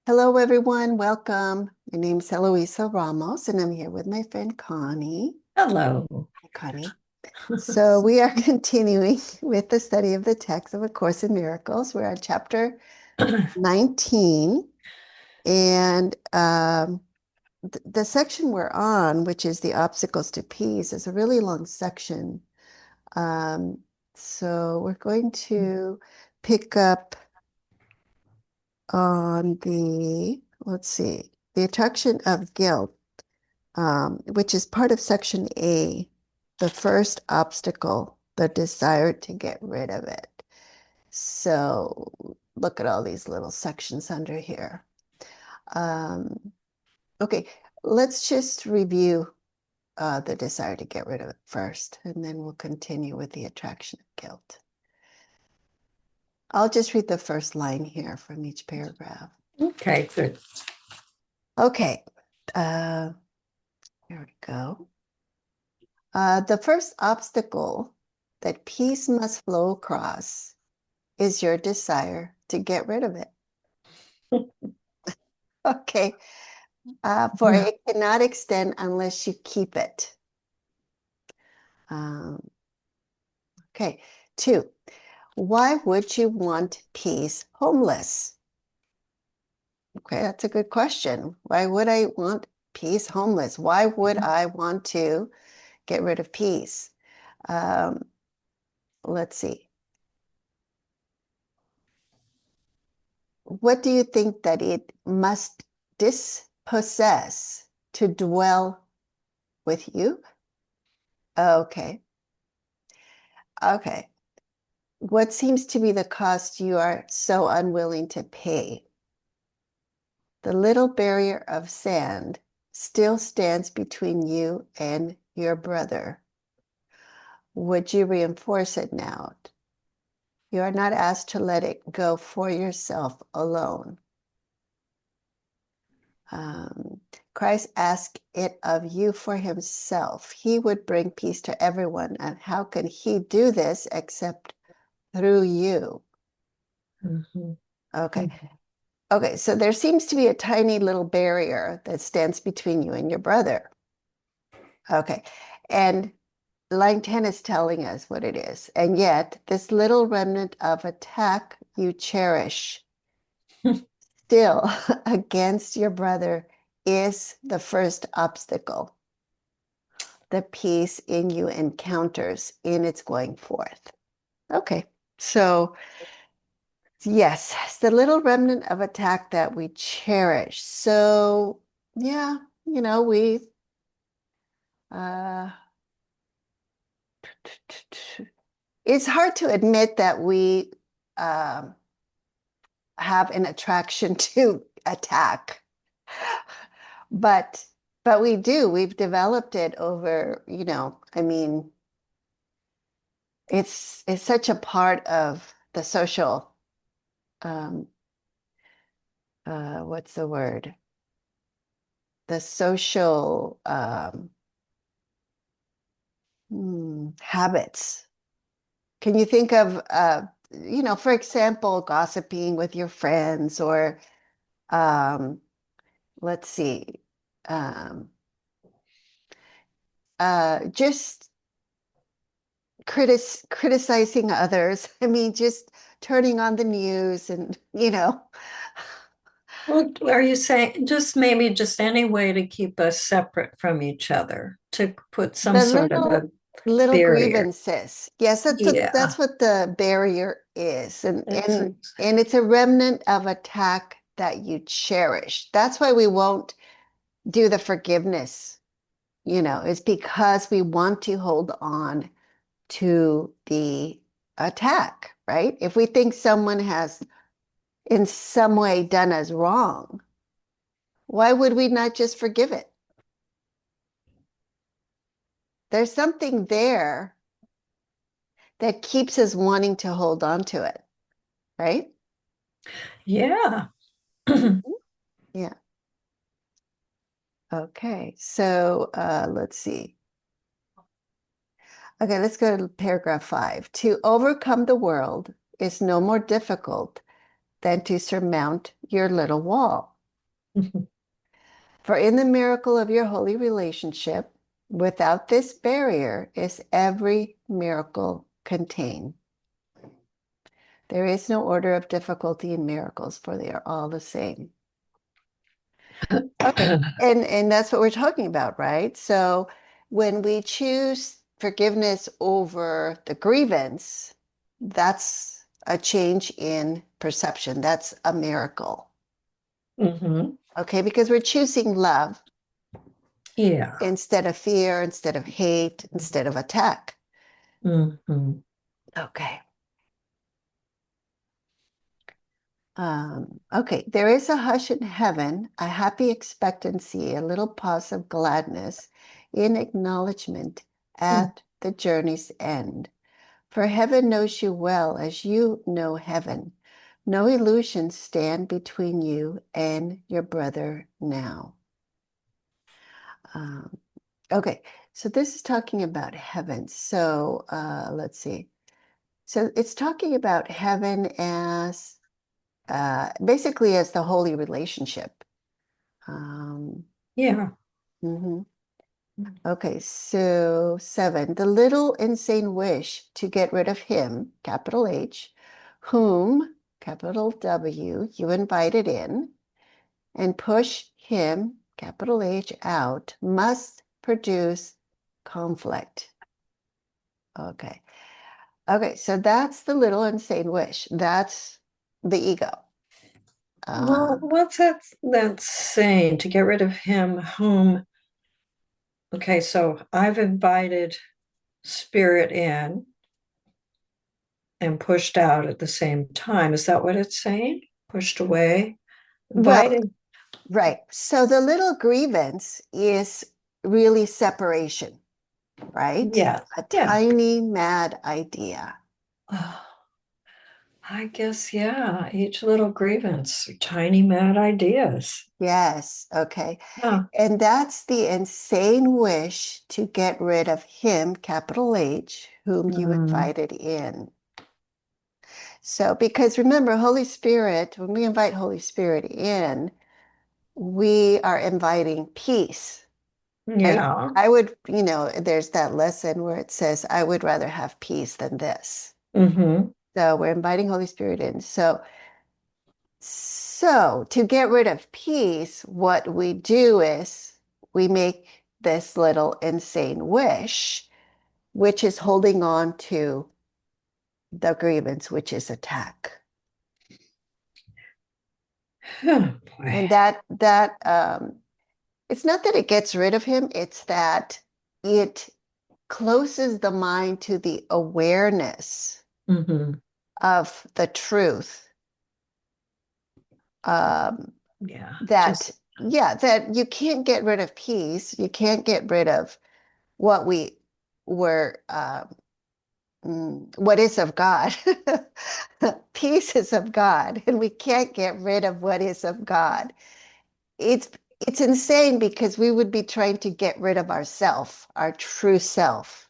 Hello, everyone. Welcome. My name's Eloisa Ramos, and I'm here with my friend Connie. Hello. Hi, Connie. So we are continuing with the study of the text of A Course in Miracles. We're on chapter 19, and the section we're on, which is the obstacles to peace, is a really long section. Um, so we're going to pick up on let's see, the attraction of guilt. Which is part of section A, the first obstacle, the desire to get rid of it. So look at all these little sections under here. Okay, let's just review the desire to get rid of it first, and then we'll continue with the attraction of guilt. I'll just read the first line here from each paragraph. Okay, good. Okay, here we go. The first obstacle that peace must flow across is your desire to get rid of it. Okay, for it cannot extend unless you keep it. Um, okay, 2, why would you want peace homeless? Okay, that's a good question. Why would I want peace homeless? Why would I want to get rid of peace? Um, let's see. What do you think that it must dispossess to dwell with you? Okay. Okay. What seems to be the cost you are so unwilling to pay? The little barrier of sand still stands between you and your brother. Would you reinforce it now? You are not asked to let it go for yourself alone. Christ asked it of you for himself. He would bring peace to everyone. And how can he do this except through you? Mhm. Okay. Okay. So there seems to be a tiny little barrier that stands between you and your brother. Okay. And line 10 is telling us what it is. And yet, this little remnant of attack you cherish still against your brother is the first obstacle the peace in you encounters in its going forth. Okay, so yes, it's the little remnant of attack that we cherish. So yeah, we uh, it's hard to admit that we um, have an attraction to attack, but we do. We've developed it over, I mean, it's such a part of the social um, what's the word? The social habits. Can you think of, for example, gossiping with your friends or um, let's see, um, just criticizing others. I mean, just turning on the news and. Well, are you saying just any way to keep us separate from each other, to put some The sort of a little barrier? grievances. Yes, that's Yeah, what the barrier is. And that's and and it's a remnant of attack that you cherish. That's why we won't do the forgiveness, it's because we want to hold on to the attack, right? If we think someone has in some way done us wrong, why would we not just forgive it? There's something there that keeps us wanting to hold on to it, right? yeah. Mhm. Yeah. Okay. So let's see. Okay, let's go to paragraph 5. To overcome the world is no more difficult than to surmount your little wall. Mhm. For in the miracle of your holy relationship, without this barrier is every miracle contained. There is no order of difficulty in miracles, for they are all the same. Okay, and that's what we're talking about, right? So when we choose forgiveness over the grievance, that's a change in perception. That's a miracle. Mhm. Okay, because we're choosing love Yeah. instead of fear, instead of hate, instead of attack. Mhm. Okay. Okay, there is a hush in heaven, a happy expectancy, a little pause of gladness in acknowledgement Mm. at the journey's end. For heaven knows you well as you know heaven. No illusions stand between you and your brother now. Um, okay, so this is talking about heaven. So let's see. So it's talking about heaven as basically as the holy relationship. Um, Yeah. mhm. Okay, so 7, the little insane wish to get rid of him, capital H, whom, capital W, you invited in, and push him, capital H, out, must produce conflict. Okay. Okay, so that's the little insane wish. That's the ego. Well, Uh, what's that saying? To get rid of him whom, okay, so I've invited spirit in and pushed out at the same time. Is that what it's saying? Pushed away, well, invited. right. So the little grievance is really separation, right? Yeah. A Yeah. tiny mad idea. Oh, I guess, yeah. Each little grievance, tiny mad ideas. Yes. Okay. Yeah. And that's the insane wish to get rid of him, capital H, whom you Mm, invited in. So, because remember, Holy Spirit, when we invite Holy Spirit in, we are inviting peace, right? yeah. I would, there's that lesson where it says, I would rather have peace than this. Mm-hmm. So we're inviting Holy Spirit in. So to get rid of peace, what we do is we make this little insane wish, which is holding on to the grievance, which is attack. Oh, boy. And that it's not that it gets rid of him, it's that it closes the mind to the awareness Mm-hmm. of the truth. Um, Yeah. that, Just, yeah, that you can't get rid of peace. You can't get rid of what we were, what is of God. Peace is of God, and we can't get rid of what is of God. It's it's insane because we would be trying to get rid of ourself, our true self,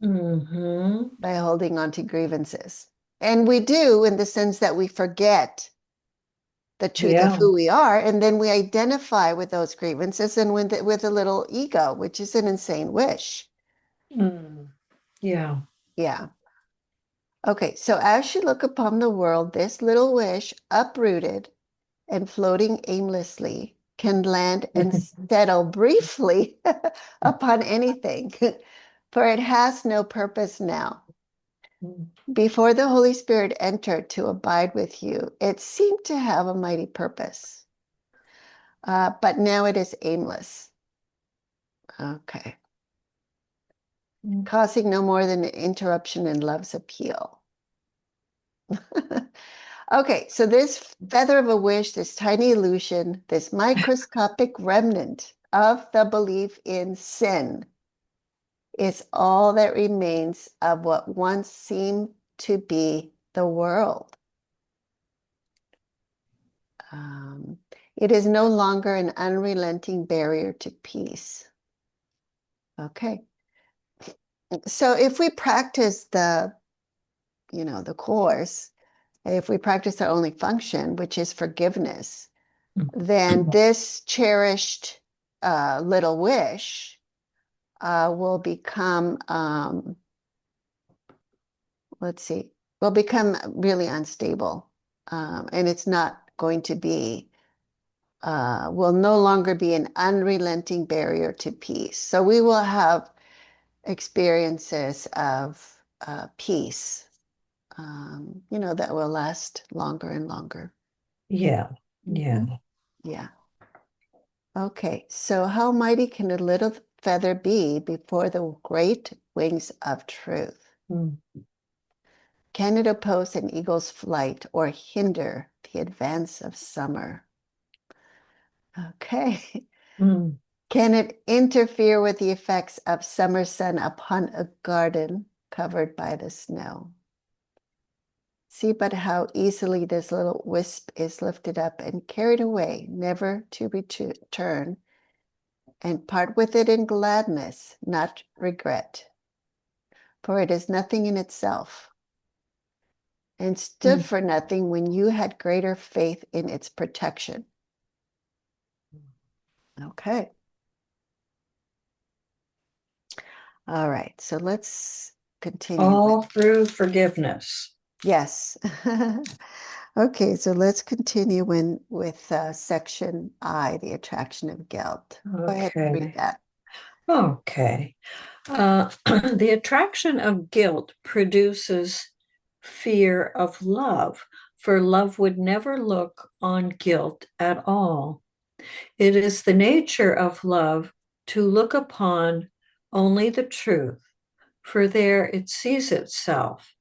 mm-hmm. by holding on to grievances. And we do in the sense that we forget the truth of Yeah. who we are, and then we identify with those grievances and with a little ego, which is an insane wish. Mm. Yeah. Yeah. Okay, so as you look upon the world, this little wish, uprooted and floating aimlessly, can land and settle briefly upon anything, for it has no purpose now. Before the Holy Spirit entered to abide with you, it seemed to have a mighty purpose, but now it is aimless. Okay. Causing no more than an interruption in love's appeal. Okay, so this feather of a wish, this tiny illusion, this microscopic remnant of the belief in sin is all that remains of what once seemed to be the world. Um, it is no longer an unrelenting barrier to peace. Okay. So if we practice the course, If we practice our only function, which is forgiveness, then this cherished little wish will become, let's see, will become really unstable. And it's not going to be, will no longer be an unrelenting barrier to peace. So we will have experiences of peace, that will last longer and longer. Yeah. Mhm. Yeah. Yeah. Okay, so how mighty can a little feather be before the great wings of truth? Mm. Can it oppose an eagle's flight or hinder the advance of summer? Okay. Mm. Can it interfere with the effects of summer sun upon a garden covered by the snow? See but how easily this little wisp is lifted up and carried away, never to return, and part with it in gladness, not regret. For it is nothing in itself, and stood Mm. for nothing when you had greater faith in its protection. Okay. All right. So let's continue with, All through forgiveness. yes. Okay. So let's continue with section I, the attraction of guilt. Go ahead and read Okay. that. Okay. The attraction of guilt produces fear of love, for love would never look on guilt at all. It is the nature of love to look upon only the truth, for there it sees itself,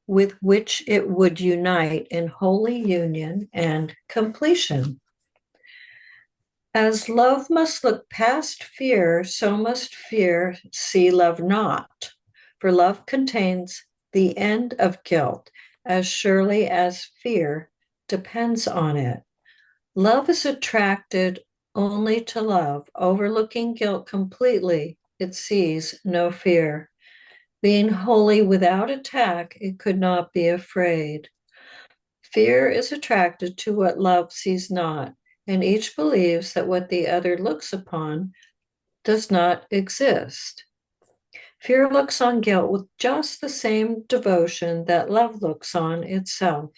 with which it would unite in holy union and completion. As love must look past fear, so must fear see love not. For love contains the end of guilt as surely as fear depends on it. Love is attracted only to love, overlooking guilt completely. It sees no fear. Being wholly without attack, it could not be afraid. Fear is attracted to what love sees not, and each believes that what the other looks upon does not exist. Fear looks on guilt with just the same devotion that love looks on itself,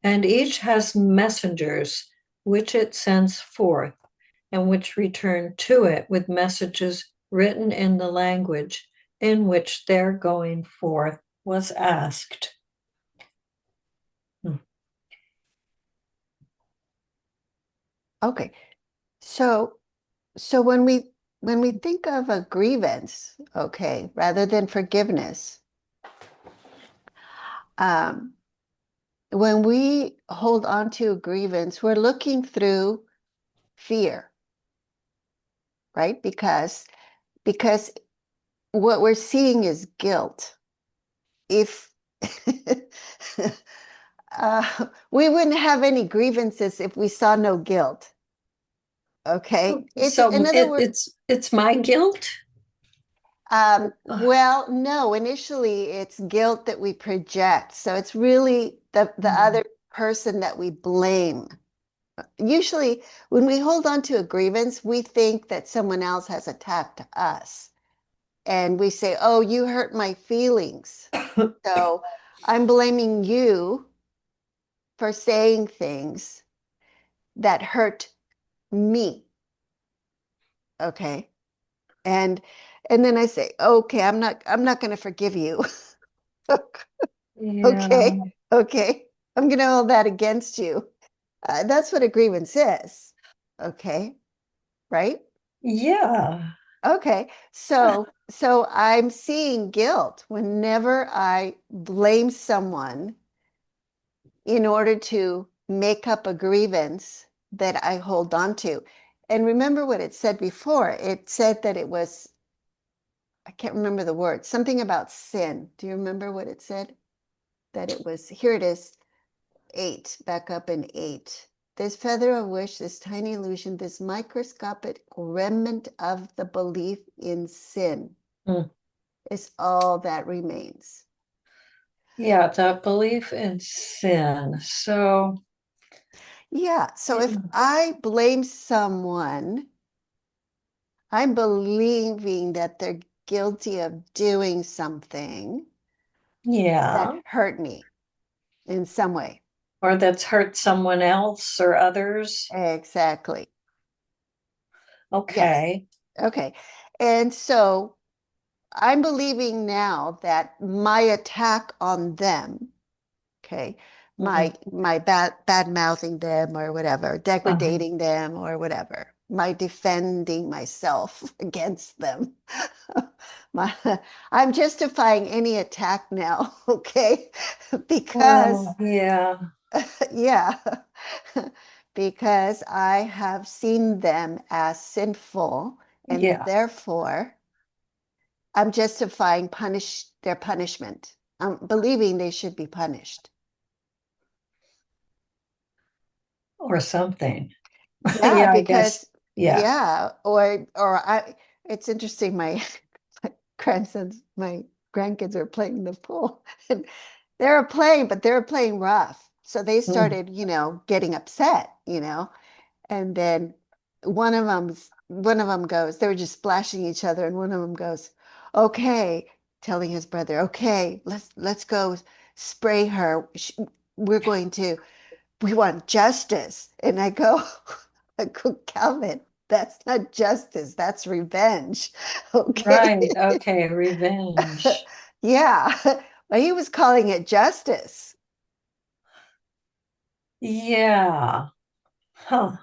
and each has messengers which it sends forth and which return to it with messages written in the language in which their going forth was asked. Okay. So when we think of a grievance, okay, rather than forgiveness, um, when we hold on to a grievance, we're looking through fear, right? Because what we're seeing is guilt. If we wouldn't have any grievances if we saw no guilt. Okay. It's in So other words, it's my guilt. well, no, initially it's guilt that we project. So it's really the Mm. other person that we blame. Usually, when we hold on to a grievance, we think that someone else has attacked us. And we say, oh, you hurt my feelings. So I'm blaming you for saying things that hurt me. Okay. And and then I say, okay, I'm not going to forgive you. Yeah. Okay. Okay. I'm going to hold that against you. That's what a grievance is. Okay. Right? Yeah. Okay. So I'm seeing guilt whenever I blame someone in order to make up a grievance that I hold on to. And remember what it said before. It said that it was, I can't remember the word, something about sin. Do you remember what it said? That it was, here it is, 8, back up in 8. This feather of wish, this tiny illusion, this microscopic remnant of the belief in sin Mm. is all that remains. Yeah, the belief in sin. So, Yeah. So if yeah. I blame someone, I'm believing that they're guilty of doing something that Yeah. hurt me in some way. Or that's hurt someone else or others. Exactly. Yes. Okay. Okay. And so I'm believing now that my attack on them, okay, Mhm. my bad mouthing them or whatever, Uh-huh. degrading them or whatever, my defending myself against them. My, I'm justifying any attack now, okay? Because Well, yeah. yeah, because I have seen them as sinful, and Yeah. therefore I'm justifying their punishment. I'm believing they should be punished. Or something. Yeah, Yeah, I guess. because Yeah. yeah, or I. It's interesting. My grandkids are playing the pool, and they were playing rough. So they Mm. started, getting upset, and then one of them goes, they were just splashing each other, and one of them goes, "Okay," telling his brother, "Okay, let's go spray her. We're going to we want justice." And I go, "Calvin, that's not justice, that's revenge." Okay. Right. Okay. Revenge. Yeah. But he was calling it justice. Yeah. Huh.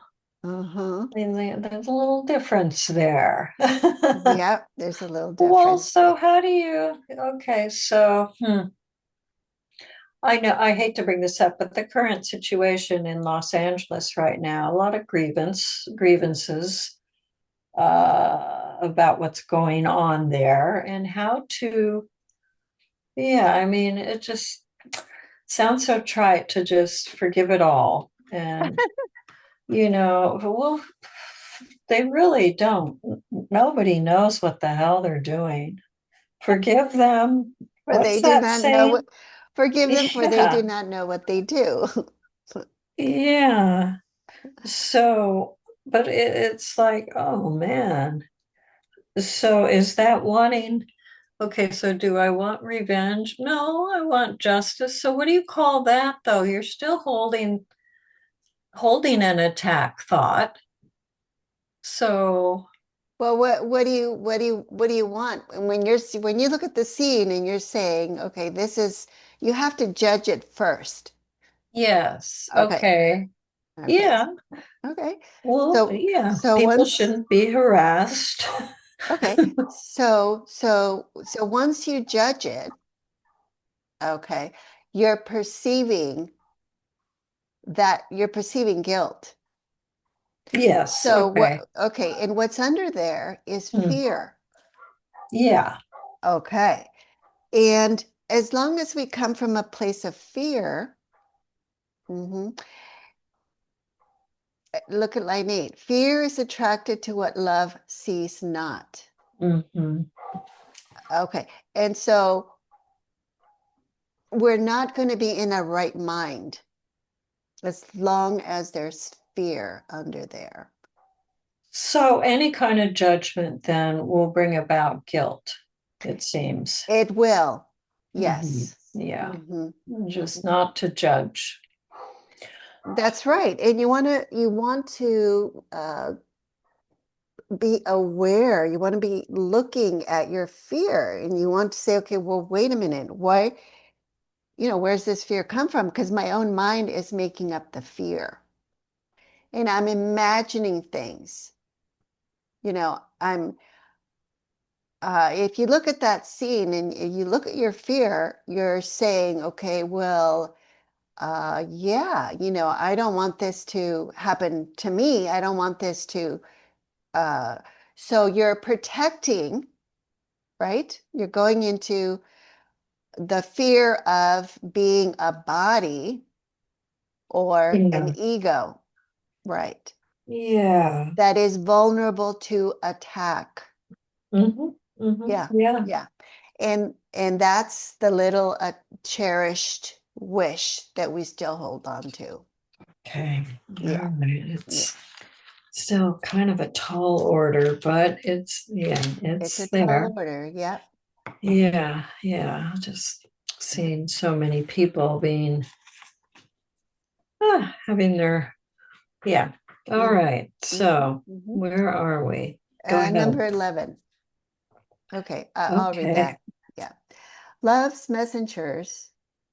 Uh-huh. I mean, there's a little difference there. Yeah, there's a little Well, difference so there. how do you, okay, so I know I hate to bring this up, but the current situation in Los Angeles right now, a lot of grievances about what's going on there and how to, yeah, I mean, it just sounds so trite to just forgive it all. And, well, they really don't. Nobody knows what the hell they're doing. Forgive them. For they What's do that not know saying? what, forgive them, for they do Yeah, not know what they do. yeah. So, but it's like, oh man. So is that wanting, okay, so do I want revenge? No, I want justice. So what do you call that though? You're still holding an attack thought. So, Well, what do you want? And when you look at the scene and you're saying, okay, you have to judge it first. yes, Okay. okay. Okay. Yeah. Okay. Well, So yeah, so people once shouldn't be harassed. okay. So once you judge it, okay, you're perceiving you're perceiving guilt. Yes, So okay. what okay, and what's under there is Hmm. fear. Yeah. Okay. And as long as we come from a place of fear, mhm, look at line 8. Fear is attracted to what love sees not. Hmm. Okay. And so we're not going to be in a right mind as long as there's fear under there. So any kind of judgment then will bring about guilt, it seems. It will. Hmm. Yes. Yeah. Hmm. Hmm. Just not to judge. That's right. And you want to be aware. You want to be looking at your fear, and you want to say, okay, well, wait a minute. Why, where's this fear come from? Because my own mind is making up the fear. And I'm imagining things. I'm if you look at that scene and you look at your fear, you're saying, okay, well, yeah, I don't want this to happen to me. I don't want this to, uh, so you're protecting, right? You're going into the fear of being a body or an Yeah. ego, right? Yeah. That is vulnerable to attack. Hmm. Hmm. Yeah, Yeah. yeah. And that's the little cherished wish that we still hold on to. Okay. All Yeah, right. yeah. It's still kind of a tall order, but yeah, It's a it's tall there. order. Yeah. Yeah, yeah. Just seeing so many people being having their yeah. All Mm-hmm. right. Mm-hmm. So Mm-hmm. where are we? Go ahead. Number 11. Okay, I'll read Okay. that. Yeah. Love's messengers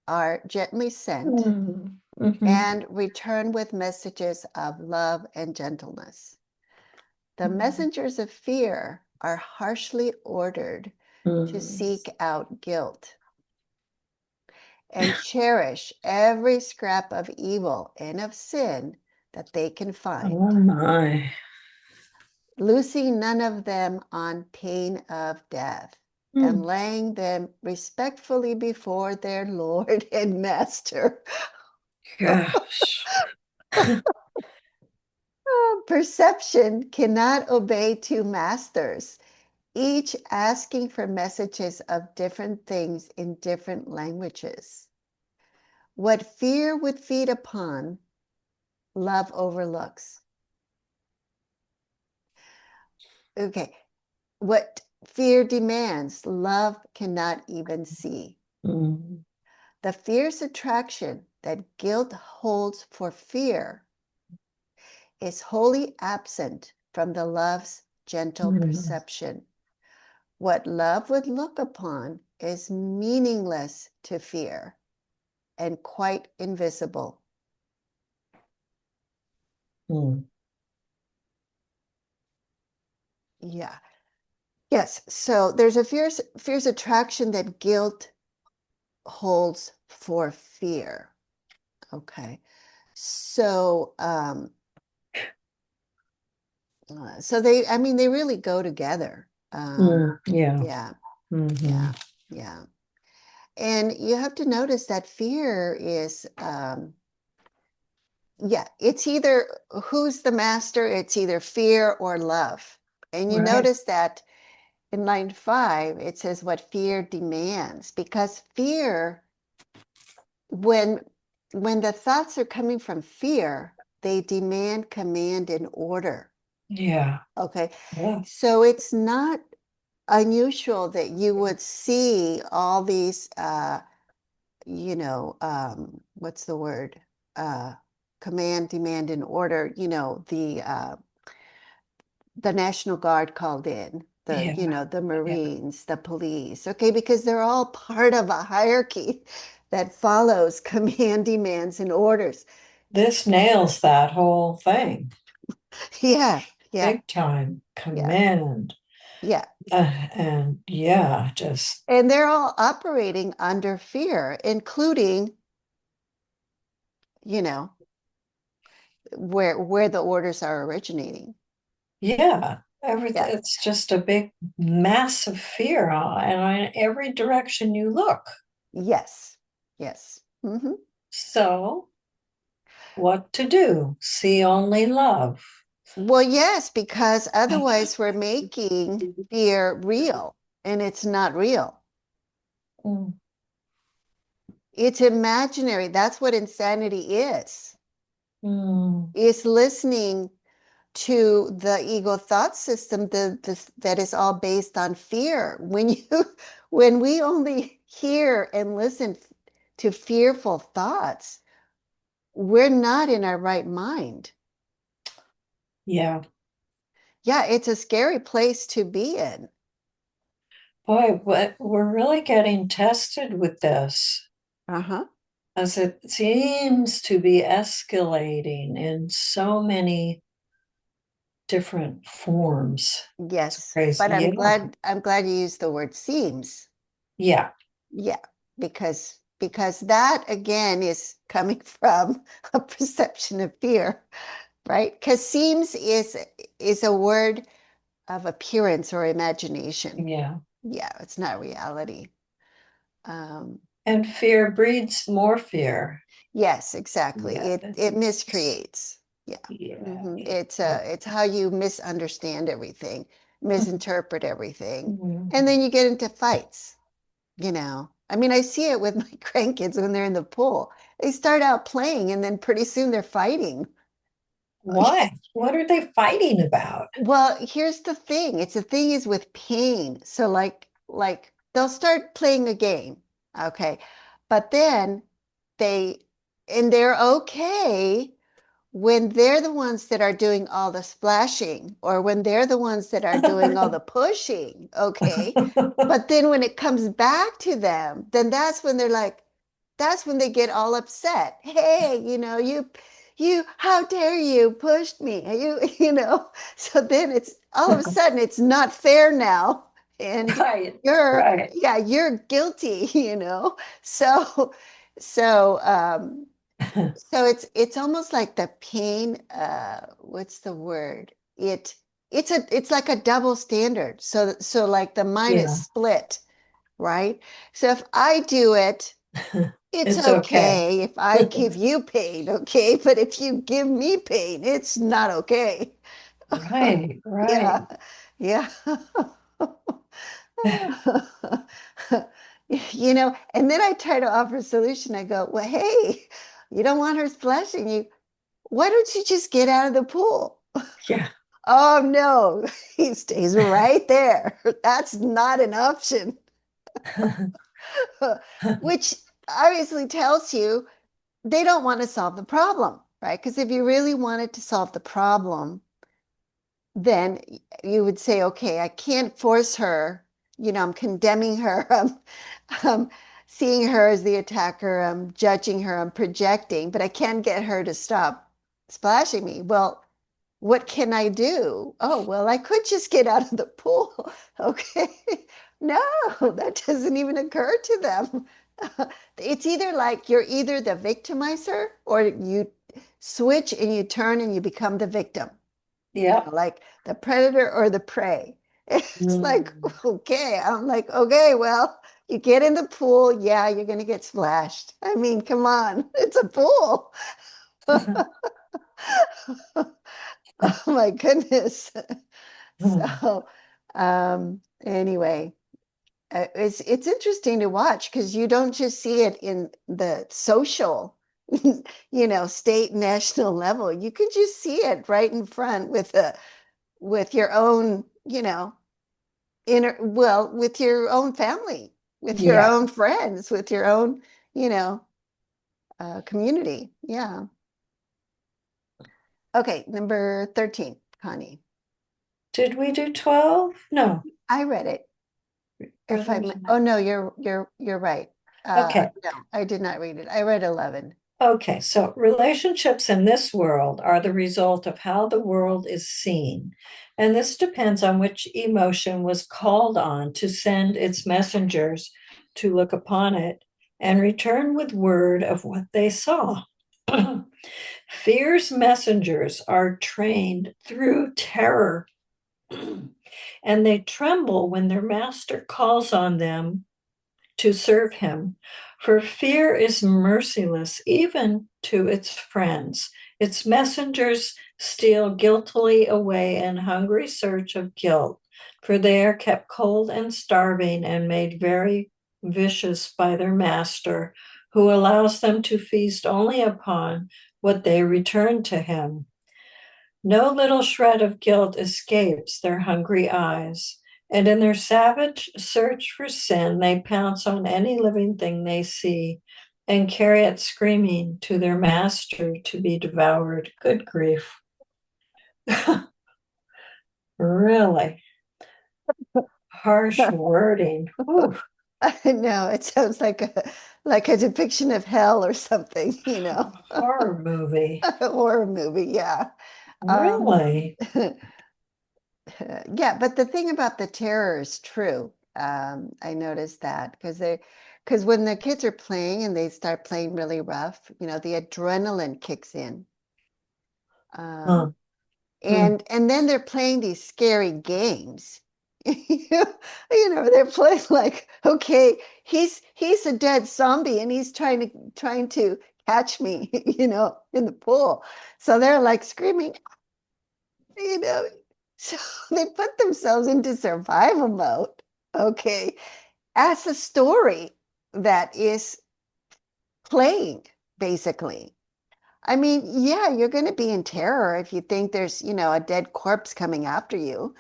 are gently sent Mm-hmm. and return with messages of love and gentleness. The messengers of fear are harshly ordered to Mm. seek out guilt and cherish every scrap of evil and of sin that they can find, Oh my. loosing none of them on pain of death, and Mm. laying them respectfully before their Lord and Master. Gosh. Perception cannot obey two masters, each asking for messages of different things in different languages. What fear would feed upon, love overlooks. Okay, what fear demands, love cannot even see. Mm. The fierce attraction that guilt holds for fear is wholly absent from the love's gentle Mm. perception. What love would look upon is meaningless to fear and quite invisible. Mm. Yeah. Yes. So there's a fierce attraction that guilt holds for fear. Okay. So so I mean, they really go together. Yeah. Yeah, Mm-hmm. yeah, yeah. And you have to notice that fear is, yeah, it's either who's the master, it's either fear or love. And you Right. notice that in line 5, it says what fear demands, because fear, when when the thoughts are coming from fear, they demand command and order. Yeah. Okay. Yeah. So it's not unusual that you would see all these what's the word? Uh, Command, demand, and order, the National Guard called in, Yeah. the Yeah. Marines, the police, okay, because they're all part of a hierarchy that follows command, demands, and orders. This nails that whole thing. Yeah, yeah, Big time yeah, command. yeah. And yeah, just And they're all operating under fear, including, you know, where the orders are originating. yeah, everything. Yeah. It's just a big, massive fear, and in every direction you look. Yes. Yes. So, what to do? See only love. Well, yes, because otherwise we're making fear real and it's not real. Mm. It's imaginary. That's what insanity is. Mm. It's listening to the ego thought system that is all based on fear. When we only hear and listen to fearful thoughts, we're not in our right mind. Yeah, Yeah, it's a scary place to be in. boy, we're really getting tested with this, Uh-huh. as it seems to be escalating in so many different forms. It's Yes, crazy. but Yeah. I'm glad you used the word seems. Yeah. Yeah, because that again is coming from a perception of fear, right? Because seems is a word of appearance or imagination. Yeah. Yeah, it's not reality. Um, And fear breeds more fear. yes, exactly. Yeah. It miscreates. Yeah. Yeah. It's how you misunderstand everything, misinterpret everything, Mhm. and then you get into fights. I mean, I see it with my grandkids when they're in the pool. They start out playing and then pretty soon they're fighting. Why? What are they fighting about? Well, here's the thing. It's the thing is with pain. So like they'll start playing a game, okay? But then they they're okay when they're the ones that are doing all the splashing or when they're the ones that are doing all the pushing, okay? But then when it comes back to them, then that's when they get all upset. Hey, how dare you pushed me? So then it's all of a sudden it's not fair now. And Right, right. you're guilty, So, so, um, so it's almost like the pain, what's the word? It's like a double standard. So like the mind is Yeah, split, right? So if I do it, it's it's okay. okay if I give you pain, okay? But if you give me pain, it's not okay. Right, Yeah, right. yeah. And then I try to offer a solution. I go, well, hey, you don't want her splashing you. Why don't you just get out of the pool? Yeah. Oh no, he stays right there. That's not an option. Which obviously tells you they don't want to solve the problem, right? Because if you really wanted to solve the problem, then you would say, okay, I can't force her. I'm condemning her. I'm seeing her as the attacker. I'm judging her. I'm projecting, but I can't get her to stop splashing me. Well, what can I do? Oh, well, I could just get out of the pool. Okay. No, that doesn't even occur to them. It's either like you're either the victimizer or you switch and you turn and you become the victim, Yep. like the predator or the prey. It's like, Mm. okay. I'm like, okay, well, you get in the pool. Yeah, you're going to get splashed. I mean, come on, it's a pool. Oh my goodness. So, anyway, it's interesting to watch because you don't just see it in the social, state, national level. You can just see it right in front with your own, with your own family, with your Yeah. own friends, with your own, you know, community. Yeah. Okay, number 13, Connie. Did we do 12? No. I read it. If I'm, Brothers and oh no, you're right. Okay. No, I did not read it. I read 11. Okay. So relationships in this world are the result of how the world is seen. And this depends on which emotion was called on to send its messengers to look upon it and return with word of what they saw. Fear's messengers are trained through terror, and they tremble when their master calls on them to serve him. For fear is merciless even to its friends. Its messengers steal guiltily away in hungry search of guilt, for they are kept cold and starving and made very vicious by their master, who allows them to feast only upon what they return to him. No little shred of guilt escapes their hungry eyes, and in their savage search for sin, they pounce on any living thing they see and carry it screaming to their master to be devoured. Good grief. Really harsh wording. Whew. I know it sounds like a depiction of hell or something, Horror movie. a horror movie. Yeah. Um, Really? yeah, but the thing about the terror is true. I noticed that because when the kids are playing and they start playing really rough, the adrenaline kicks in. Huh. Um, Hmm. and then they're playing these scary games. They're playing like, okay, he's a dead zombie and he's trying to catch me, in the pool. So they're like screaming, you know. So they put themselves into survival mode. Okay. as a story that is playing, basically. I mean, yeah, you're going to be in terror if you think there's, a dead corpse coming after you.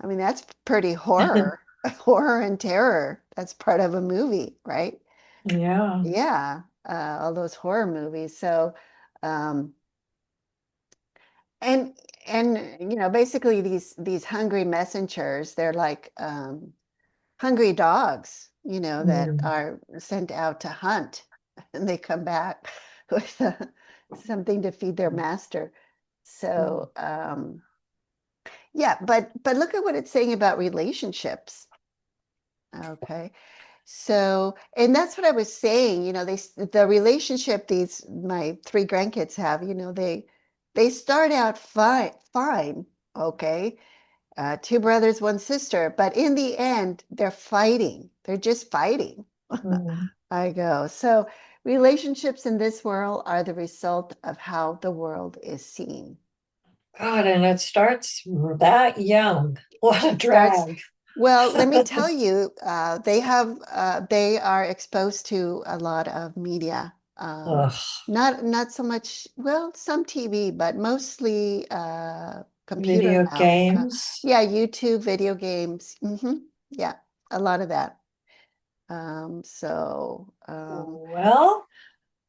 I mean, that's pretty horror, horror and terror. That's part of a movie, right? Yeah. Yeah, all those horror movies. So, um, and basically these hungry messengers, they're like hungry dogs, that Mm. are sent out to hunt, and they come back with something to feed their master. Mm. So, yeah, but look at what it's saying about relationships. Okay. So, and that's what I was saying, the relationship these my three grandkids have, they start out fine, okay? Two brothers, one sister, but in the end, they're fighting. They're just fighting. Mm. I go. So, relationships in this world are the result of how the world is seen. God, and it starts that young. What a It starts, drag. well, let me tell you, they are exposed to a lot of media. Ugh. Not so much, well, some TV, but mostly computer Video now. games. Yeah, YouTube, video games. Yeah, a lot of that. So, Well,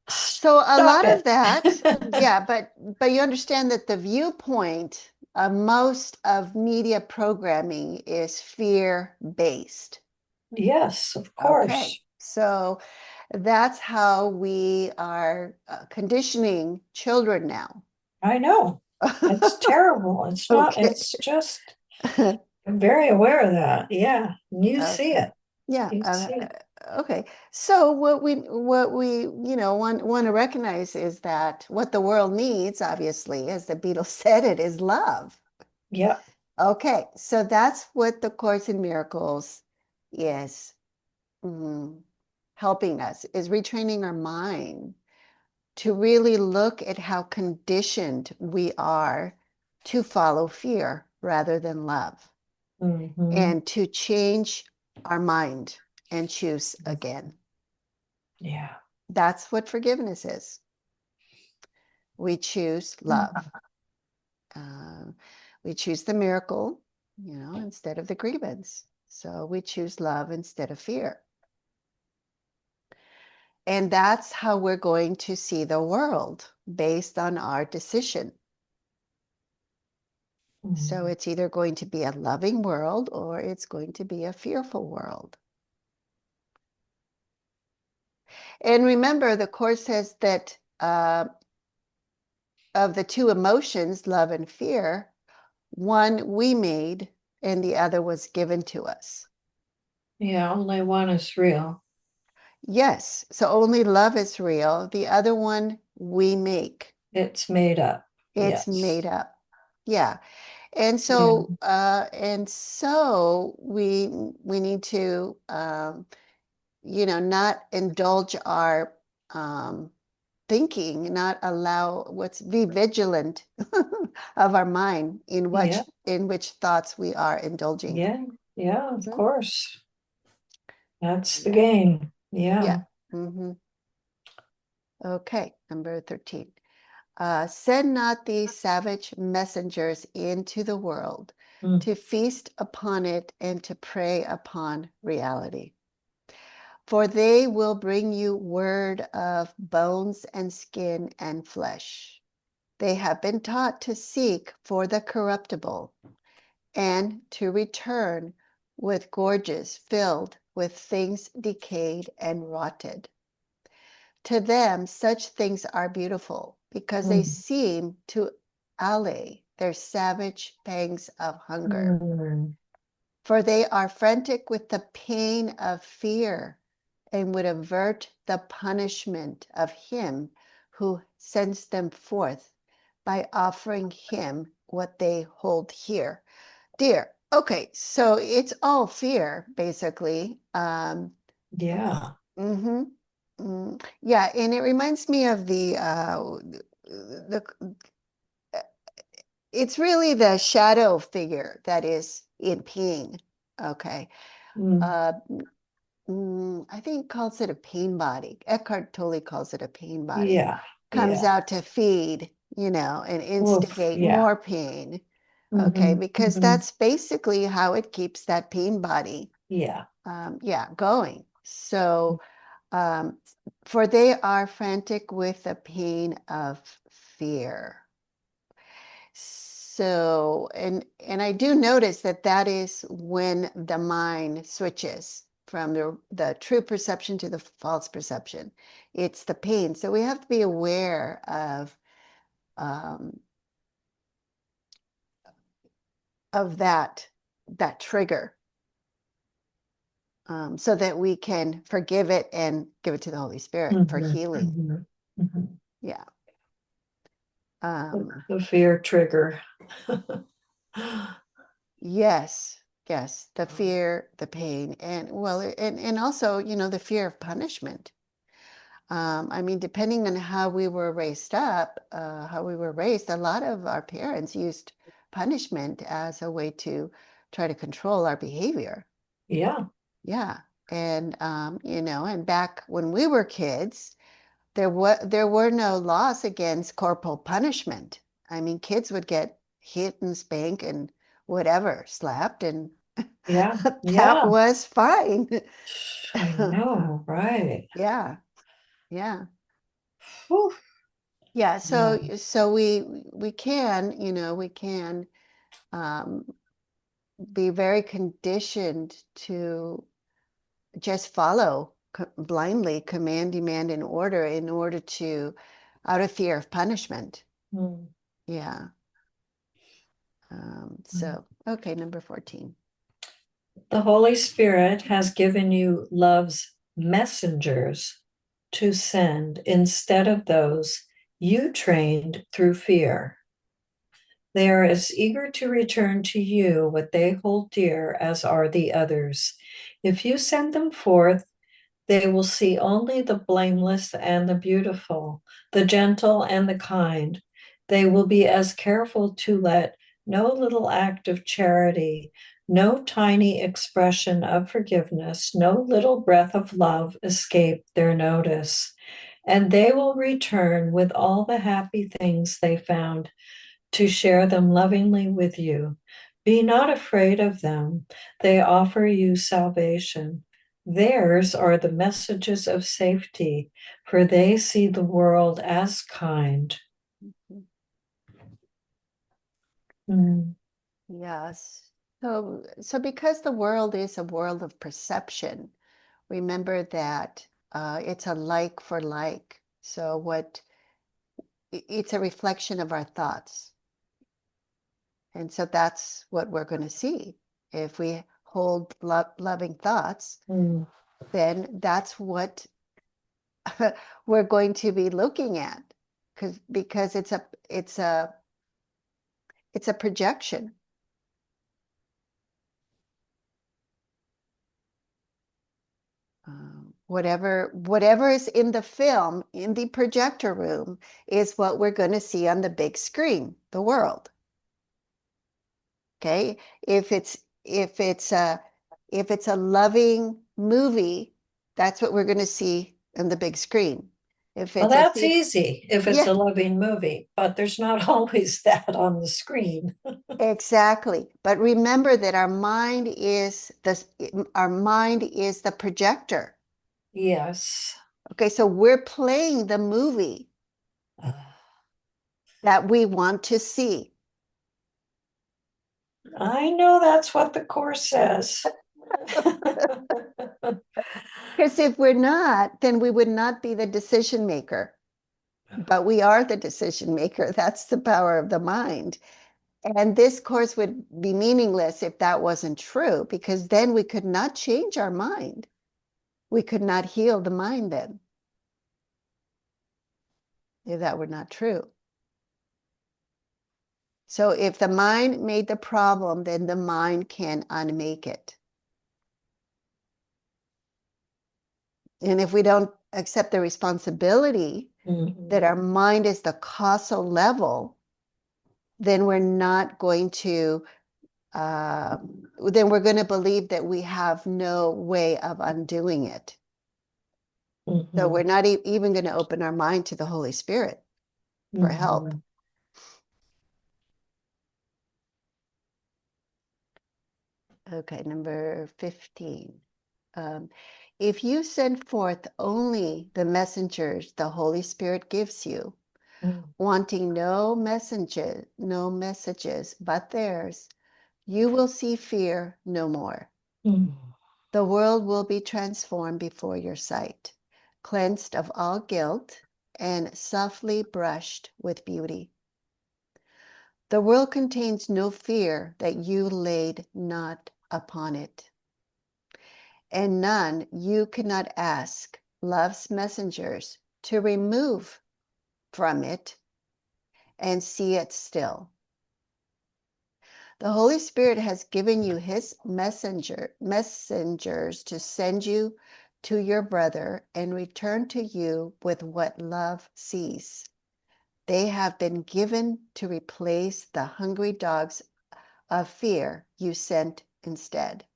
so a stop lot of it. that, yeah, but you understand that the viewpoint of most of media programming is fear-based. Yes, of Okay, course. so that's how we are conditioning children now. I know. It's terrible. It's not, Okay. it's just, I'm very aware of that. Yeah. You see Okay. it. Yeah. You see it. Okay. So what we want to recognize is that what the world needs, obviously, as the Beatles said it, is love. Yeah. Okay. So that's what the Course in Miracles is mm, helping us, is retraining our mind to really look at how conditioned we are to follow fear rather than love, Hmm. and to change our mind and choose again. Yeah. That's what forgiveness is. We choose love. Uh, we choose the miracle, instead of the grievance. So we choose love instead of fear. And that's how we're going to see the world based on our decision. So Mm. it's either going to be a loving world or it's going to be a fearful world. And remember, the Course says that of the two emotions, love and fear, one we made and the other was given to us. Yeah, only one is real. Yes, so only love is real. The other one we make. It's made up. It's Yes. made up. Yeah. And Yeah. so we need to not indulge our thinking, not allow what's be vigilant of our mind Yeah. in which thoughts we are indulging. Yeah. Yeah, of Mhm. course. That's the Yeah. game. Yeah. Yeah. hmm Okay, number 13. Send not these savage messengers into the world Mm. to feast upon it and to prey upon reality. For they will bring you word of bones and skin and flesh. They have been taught to seek for the corruptible and to return with gorges filled with things decayed and rotted. To them, such things are beautiful because they Mm. seem to allay their savage pangs of hunger. Mm. For they are frantic with the pain of fear and would avert the punishment of him who sends them forth by offering him what they hold here. Dear. Okay, so it's all fear, basically. Yeah. hmm Yeah, and it reminds me of the it's really the shadow figure that is in pain. Okay. Mm. Uh, I think calls it a pain body. Eckhart Tolle calls it a pain body. Yeah, Comes yeah. out to feed, and Oof, instigate yeah. more pain. Okay, Hmm, because hmm. that's basically how it keeps that pain body, Yeah. yeah, going. So, um, for they are frantic with the pain of fear. So, and I do notice that that is when the mind switches from the true perception to the false perception. It's the pain. So we have to be aware um, of that trigger, so that we can forgive it and give it to the Holy Spirit for Hmm, healing. hmm, hmm. Yeah. The, Um, the fear trigger. yes, yes, the fear, the pain, and well, and also, the fear of punishment. I mean, depending on how we were raised up, how we were raised, a lot of our parents used punishment as a way to try to control our behavior. Yeah, Yeah. And and back when we were kids, there were no laws against corporal punishment. I mean, kids would get hit and spanked and whatever, slapped, and yeah, that yeah. was fine. I know, right. Yeah, yeah. Whew. Yeah, Yeah. so we can, we can um, be very conditioned to just follow blindly command, demand, and order in order to, out of fear of punishment. Mm, Yeah. mm. So, okay, number 14. The Holy Spirit has given you love's messengers to send instead of those you trained through fear. They are as eager to return to you what they hold dear as are the others. If you send them forth, they will see only the blameless and the beautiful, the gentle and the kind. They will be as careful to let no little act of charity, no tiny expression of forgiveness, no little breath of love escape their notice. And they will return with all the happy things they found to share them lovingly with you. Be not afraid of them. They offer you salvation. Theirs are the messages of safety, for they see the world as kind. Mm, Yes. So because the world is a world of perception, remember that it's a like for like. So it's a reflection of our thoughts. And so that's what we're going to see. If we hold loving thoughts, mm. then that's what we're going to be looking at, because it's a projection. Whatever is in the film in the projector room is what we're going to see on the big screen, the world. Okay, if it's a loving movie, that's what we're going to see on the big screen. If Well, it's a that's thing, easy if it's yeah, a loving movie, but there's not always that on the screen. exactly. But remember that our mind is the projector. Yes. Okay, so we're playing the movie that we want to see. I know that's what the Course says. Because if we're not, then we would not be the decision maker. But we are the decision maker. That's the power of the mind. And this course would be meaningless if that wasn't true, because then we could not change our mind. We could not heal the mind then, if that were not true. So if the mind made the problem, then the mind can unmake it. And if we don't accept the responsibility that Mhm. our mind is the causal level, then we're not going to then we're going to believe that we have no way of undoing it. So we're Mhm. not even going to open our mind to the Holy Spirit for help. Mhm. Okay, number 15. If you send forth only the messengers the Holy Spirit gives you, Mhm. wanting no messages but theirs, you will see fear no more. Mhm. The world will be transformed before your sight, cleansed of all guilt and softly brushed with beauty. The world contains no fear that you laid not upon it, and none you cannot ask love's messengers to remove from it and see it still. The Holy Spirit has given you his messengers to send you to your brother and return to you with what love sees. They have been given to replace the hungry dogs of fear you sent instead.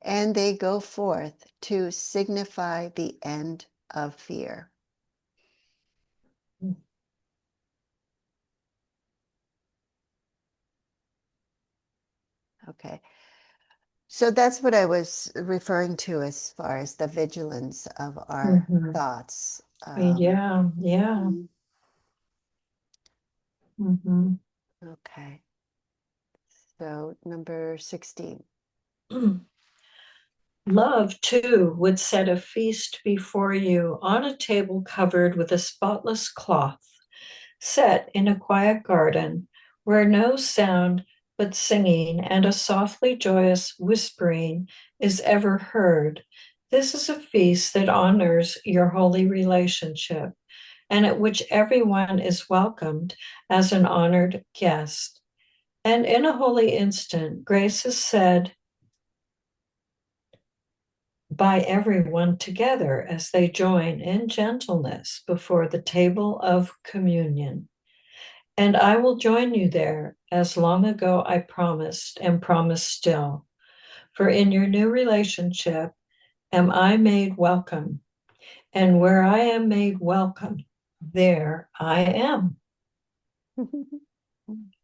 And they go forth to signify the end of fear. Okay. So that's what I was referring to as far as the vigilance of our Mhm. thoughts. Yeah, yeah. Mhm. Mhm. Okay. So number 16. Love, too, would set a feast before you on a table covered with a spotless cloth, set in a quiet garden where no sound but singing and a softly joyous whispering is ever heard. This is a feast that honors your holy relationship and at which everyone is welcomed as an honored guest. And in a holy instant, grace is said by everyone together as they join in gentleness before the table of communion. And I will join you there as long ago I promised and promise still. For in your new relationship am I made welcome. And where I am made welcome, there I am.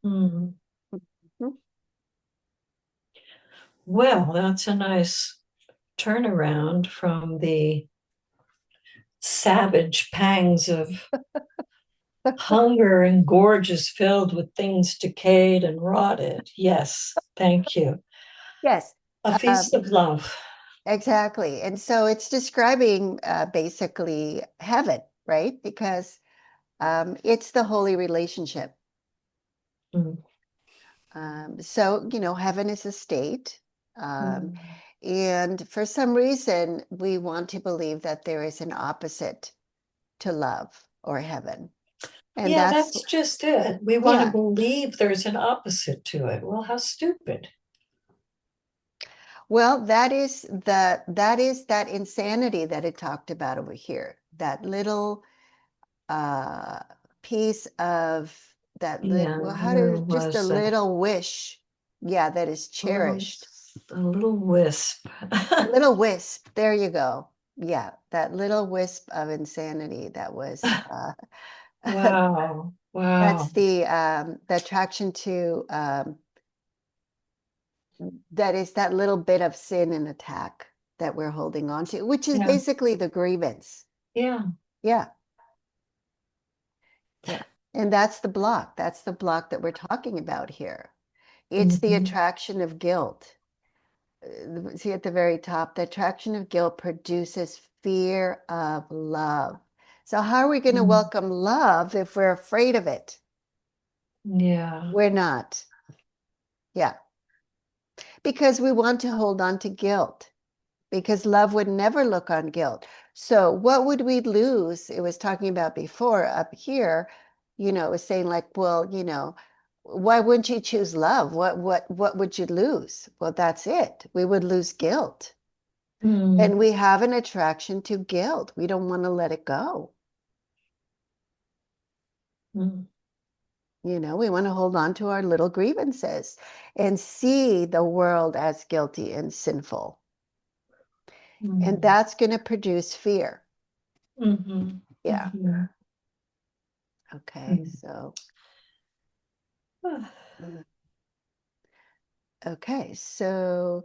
Hmm. Well, that's a nice turnaround from the savage pangs of hunger and gorges filled with things decayed and rotted. Yes, thank you. Yes, A feast of love. exactly. And so it's describing basically heaven, right? Because it's the holy relationship. Mm. So, heaven is a state. Um, Mm. and for some reason, we want to believe that there is an opposite to love or heaven. And Yeah, that's, that's just it. We want to yeah. believe there's an opposite to it. Well, how stupid. Well, that is that insanity that it talked about over here. That little uh piece of that little, Yeah, well, how where do just a was that? little wish, yeah, that is cherished. A little wisp. A little wisp. There you go. Yeah, that little wisp of insanity that was Wow. that's Wow. the attraction to that is that little bit of sin and attack that we're holding on to, which is Yeah. basically the grievance. Yeah. Yeah, yeah. And that's the block. That's the block that we're talking about here. It's the Mhm. attraction of guilt. See at the very top, the attraction of guilt produces fear of love. So, how are we going to Mm. welcome love if we're afraid of it? Yeah. We're not. Yeah. Because we want to hold on to guilt, because love would never look on guilt. So, what would we lose? It was talking about before up here, it was saying like, well, why wouldn't you choose love? What would you lose? Well, that's it. We would lose guilt. Mm. And we have an attraction to guilt. We don't want to let it go. Mm. We want to hold on to our little grievances and see the world as guilty and sinful. And Mm. that's going to produce fear. Mhm. Yeah. Mhm. Okay. Mm. So, mm, okay. So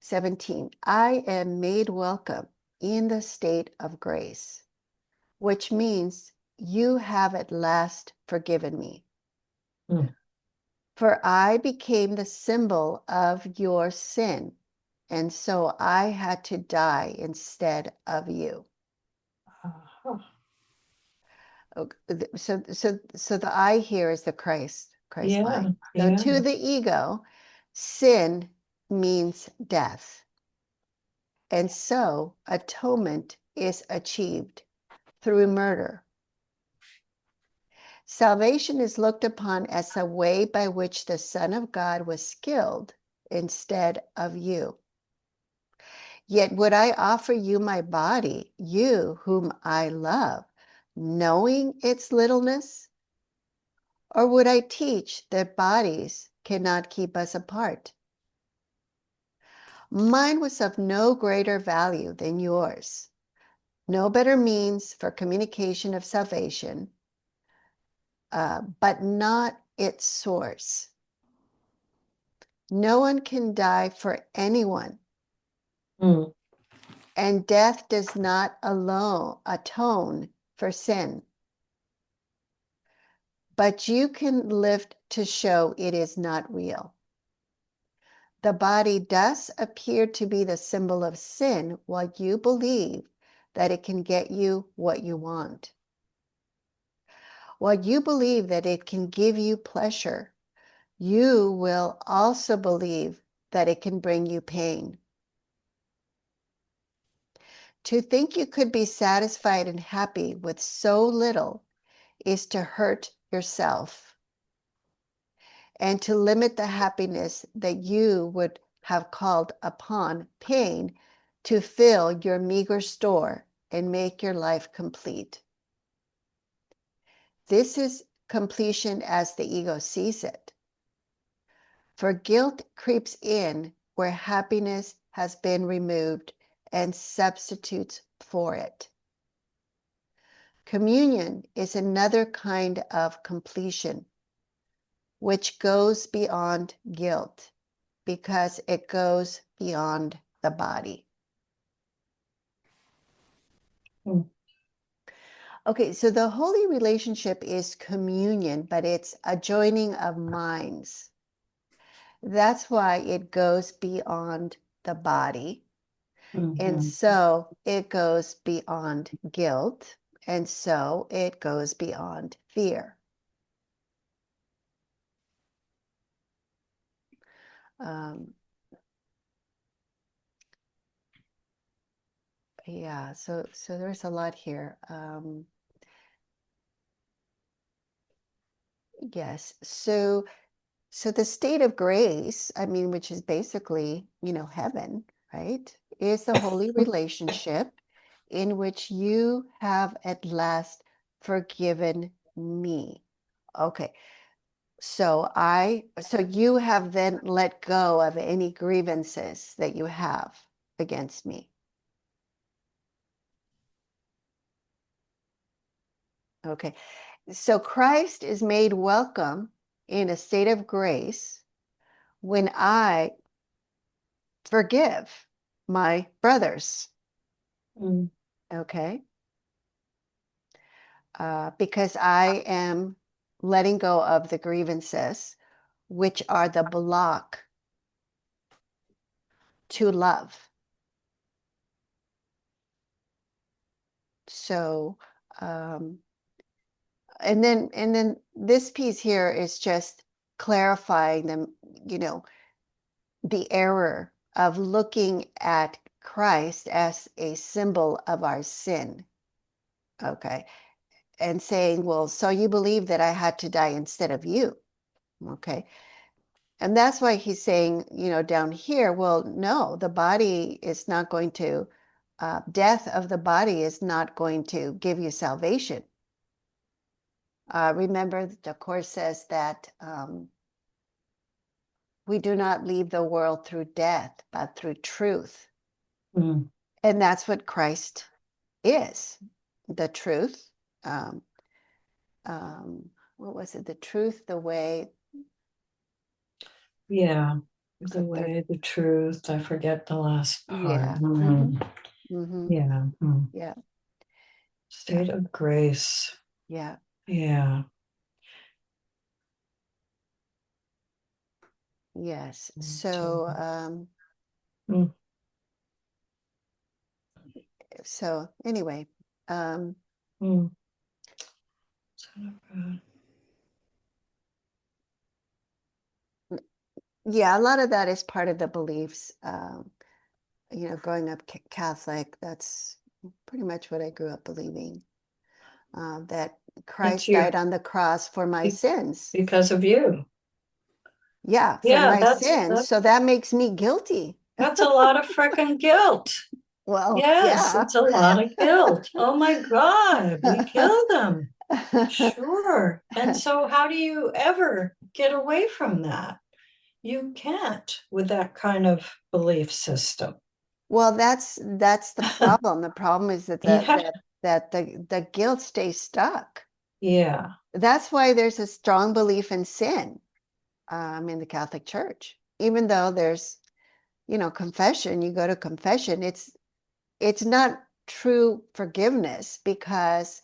17, I am made welcome in the state of grace, which means you have at last forgiven me. Mm. For I became the symbol of your sin, and so I had to die instead of you. Uh-huh. So the I here is the Christ Yeah, mind. So yeah. to the ego, sin means death. And so atonement is achieved through murder. Salvation is looked upon as a way by which the Son of God was killed instead of you. Yet would I offer you my body, you whom I love, knowing its littleness? Or would I teach that bodies cannot keep us apart? Mine was of no greater value than yours, no better means for communication of salvation, but not its source. No one can die for anyone, Mm. and death does not alone atone for sin. But you can live to show it is not real. The body does appear to be the symbol of sin while you believe that it can get you what you want. While you believe that it can give you pleasure, you will also believe that it can bring you pain. To think you could be satisfied and happy with so little is to hurt yourself and to limit the happiness that you would have called upon pain to fill your meager store and make your life complete. This is completion as the ego sees it. For guilt creeps in where happiness has been removed and substitutes for it. Communion is another kind of completion, which goes beyond guilt because it goes beyond the body. Mm. Okay, so the holy relationship is communion, but it's a joining of minds. That's why it goes beyond the body. And Mhm. so it goes beyond guilt. And so it goes beyond fear. Um, yeah, so there's a lot here. Yes. So the state of grace, I mean, which is basically, heaven, right? Is the holy relationship in which you have at last forgiven me. Okay. So you have then let go of any grievances that you have against me. Okay. So Christ is made welcome in a state of grace when I forgive my brothers. Mm. Okay. Because I am letting go of the grievances, which are the block to love. So, um, and then this piece here is just clarifying them, the error of looking at Christ as a symbol of our sin. Okay. And saying, well, so you believe that I had to die instead of you. Okay. And that's why he's saying, down here, well, no, the body is not going to, death of the body is not going to give you salvation. Remember, the Course says that we do not leave the world through death, but through truth. Mm. And that's what Christ is, the truth. Um, what was it? The truth, the way, Yeah. was The the third? way, the truth. I forget the last part. Yeah. Hmm. Hmm. Yeah. Yeah. Yeah. State of grace. Yeah. Yeah. Yes. To- mm, So anyway, um, mm. Son of God. yeah, a lot of that is part of the beliefs. Growing up Catholic, that's pretty much what I grew up believing. That It's Christ you died on the cross for my be- sins. because of you. Yeah, for Yeah, my sins. So that makes me guilty. that's a lot of freaking guilt. Well, Yes, yeah. it's a lot of guilt. Oh my God, we killed them. Sure. And so how do you ever get away from that? You can't with that kind of belief system. Well, that's the problem. The problem is that Yeah. the guilt stays stuck. Yeah. That's why there's a strong belief in sin in the Catholic Church. Even though there's, confession, you go to confession, it's not true forgiveness because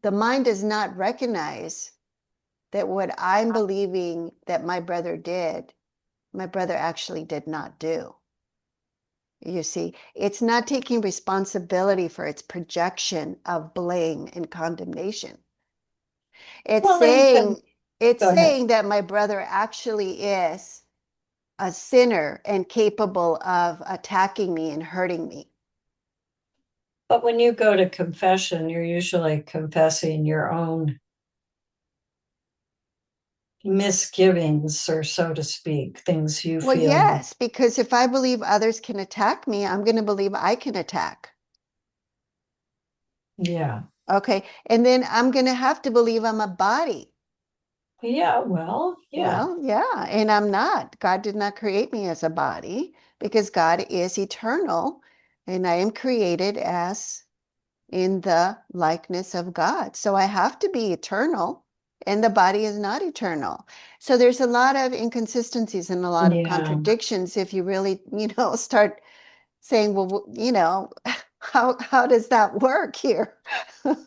the mind does not recognize that what I'm believing that my brother did, my brother actually did not do. You see, it's not taking responsibility for its projection of blame and condemnation. It's Well, then you can saying it's go ahead. saying that my brother actually is a sinner and capable of attacking me and hurting me. But when you go to confession, you're usually confessing your own misgivings, or so to speak, things you Well, feel. yes, because if I believe others can attack me, I'm going to believe I can attack. Yeah. Okay. And then I'm going to have to believe I'm a body. Yeah. Well, yeah. Well, yeah, and I'm not. God did not create me as a body because God is eternal and I am created as in the likeness of God. So I have to be eternal and the body is not eternal. So there's a lot of inconsistencies and a lot of Yeah. contradictions if you really, start saying, well, how does that work here?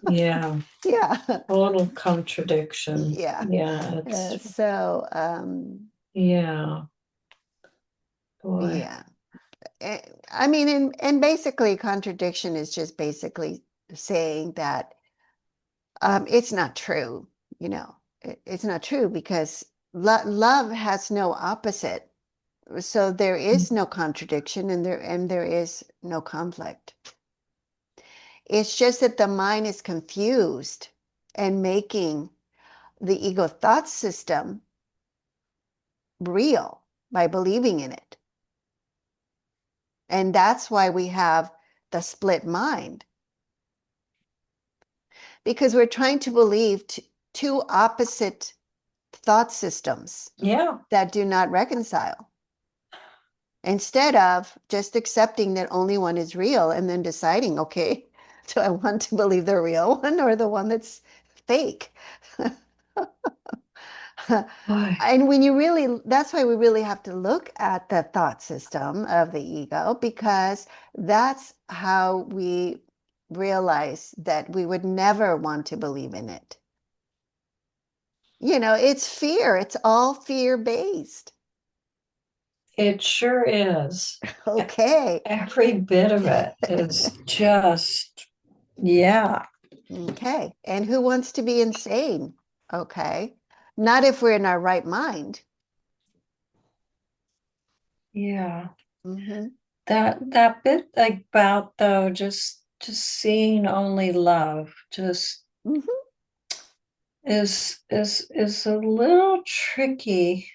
Yeah. Yeah. Total contradiction. Yeah. Yeah. It's, yeah. Boy. Yeah. I mean, and basically contradiction is just basically saying that it's not true, it's not true because love has no opposite. So there is no contradiction and there is no conflict. It's just that the mind is confused and making the ego thought system real by believing in it. And that's why we have the split mind because we're trying to believe two opposite thought systems Yeah. that do not reconcile instead of just accepting that only one is real and then deciding, okay, do I want to believe the real one or the one that's fake? Boy. And when you really, that's why we really have to look at the thought system of the ego, because that's how we realize that we would never want to believe in it. It's fear, it's all fear based. It sure is. Okay. Every bit of it is just, yeah. Okay. And who wants to be insane? Okay. Not if we're in our right mind. Yeah. Hmm. That bit about though, just seeing only love just Hmm. is a little tricky.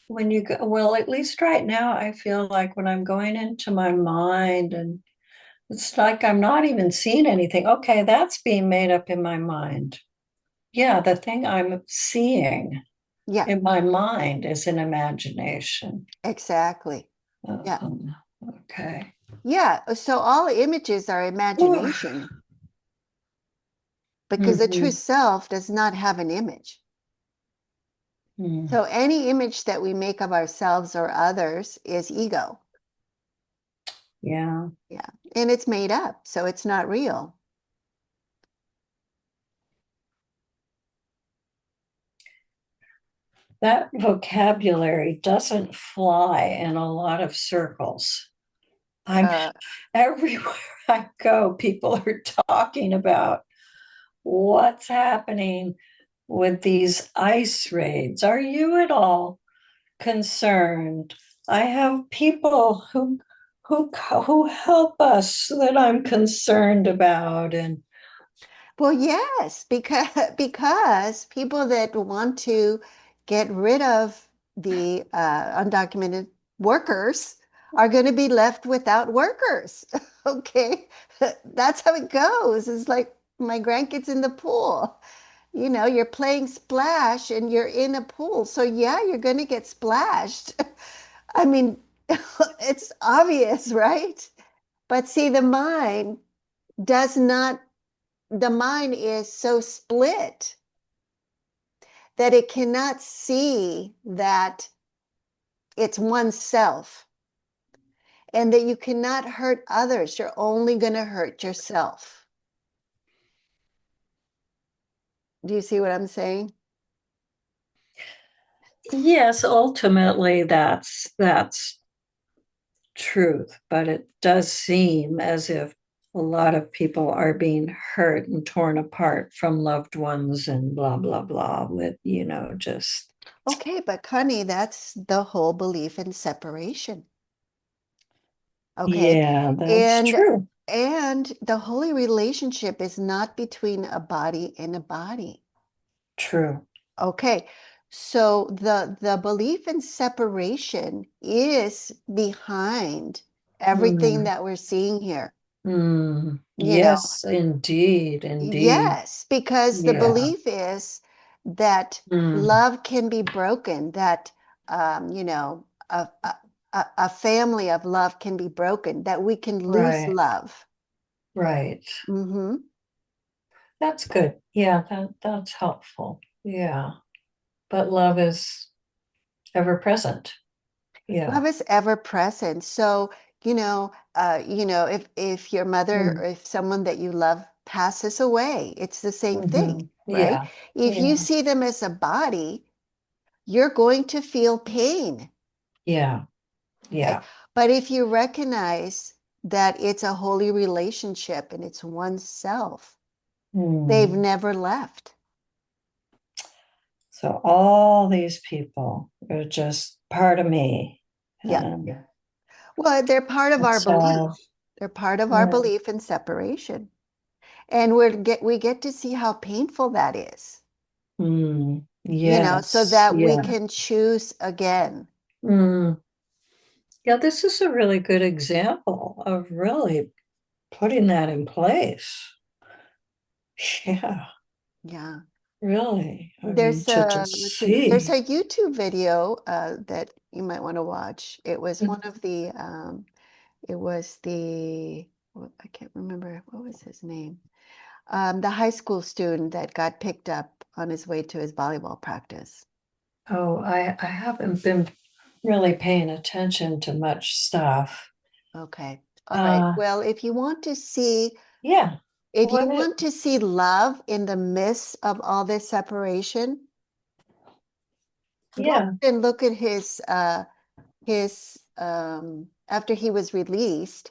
When you go, well, at least right now, I feel like when I'm going into my mind and It's like I'm not even seeing anything. Okay, that's being made up in my mind. Yeah, the thing I'm seeing Yeah, in my mind is an imagination. exactly. Yeah. Okay. Yeah. So all images are imagination because the true Mm-hmm. self does not have an image. Mm. So any image that we make of ourselves or others is ego. Yeah. Yeah. And it's made up, so it's not real. That vocabulary doesn't fly in a lot of circles. I'm Uh, everywhere I go, people are talking about what's happening with these ice raids. Are you at all concerned? I have people who help us that I'm concerned about, and well, yes, because people that want to get rid of the undocumented workers are going to be left without workers. Okay, that's how it goes. It's like my grandkids in the pool. You know, you're playing splash and you're in a pool. So yeah, you're going to get splashed. I mean, it's obvious, right? But see, does not, the mind is so split that it cannot see that it's oneself and that you cannot hurt others. You're only going to hurt yourself. Do you see what I'm saying? yes, ultimately that's truth, but it does seem as if a lot of people are being hurt and torn apart from loved ones and blah blah blah with just Okay, but Connie, that's the whole belief in separation. Okay. yeah, that's And true. and the holy relationship is not between a body and a body. True. Okay. So the belief in separation is behind everything Mm, that we're seeing here. You know, yes, indeed, indeed. yes, because the Yeah. belief is that Mm, love can be broken, that you know, a family of love can be broken, that we can lose right, love. right. Hmm. That's good. Yeah, that's helpful. Yeah. But love is ever present. Yeah. Love is ever present. So, if your mother or Mm, if someone that you love passes away, it's the same thing, right? yeah. If you Yeah. see them as a body, you're going to feel pain. Yeah. Okay. Yeah. But if you recognize that it's a holy relationship and it's oneself, they've Mm. never left. So all these people are just part of me. Yeah. And Well, they're part of our it's belief. They're part of our mm, belief in separation. And we get to see how painful that is, so yes. that we Yeah. can choose again. Mm. Yeah, this is a really good example of really putting that in place. Yeah, Yeah. really. I mean, to just Let's see, there's see. a YouTube video that you might want to watch. It was one Mm. of the, it was the, I can't remember, what was his name? The high school student that got picked up on his way to his volleyball practice. Oh, I haven't been really paying attention to much stuff. Okay. All right. Uh, Well, yeah. if you What it, want to see love in the midst of all this separation, go yeah. ahead and look at his after he was released,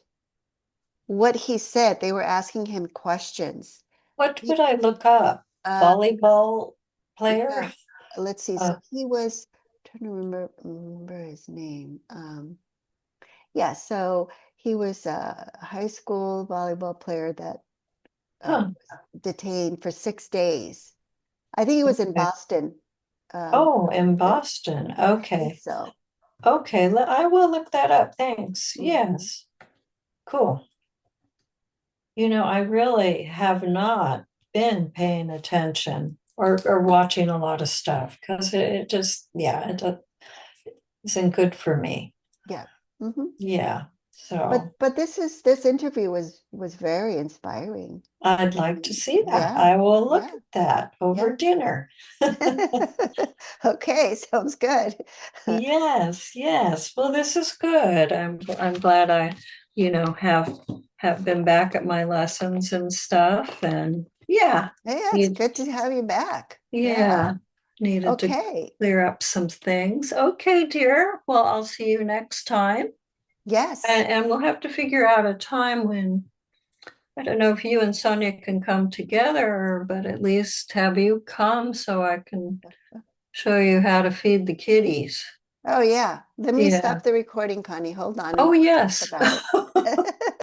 what he said. They were asking him questions. What He, would I look up? uh, Volleyball player? yeah, let's see. So Uh, he was trying to remember his name. Yeah, so he was a high school volleyball player that huh. was detained for 6 days. I think he was in Okay. Boston. Um, Oh, in I Boston. think Okay. so. Okay. I will look that up. Thanks. Mhm. Yes. Cool. I really have not been paying attention or watching a lot of stuff because it just, yeah, isn't good for me. Yeah. Hmm. Yeah. So But this interview was very inspiring. I'd like to see that. Yeah. I will look Yeah. at that over Yeah. dinner. Okay, sounds good. Yes, yes. Well, this is good. I'm glad I, have been back at my lessons and stuff. And yeah, Yeah, it's need, good to have you back. Yeah. yeah, needed to Okay. clear up some things. Okay, dear. Well, I'll see you next time. Yes. And we'll have to figure out a time when I don't know if you and Sonia can come together, but at least have you come so I can show you how to feed the kitties. Oh, yeah. Let me Yeah. stop the recording, Connie. Hold on, and Oh, we'll talk yes. about it.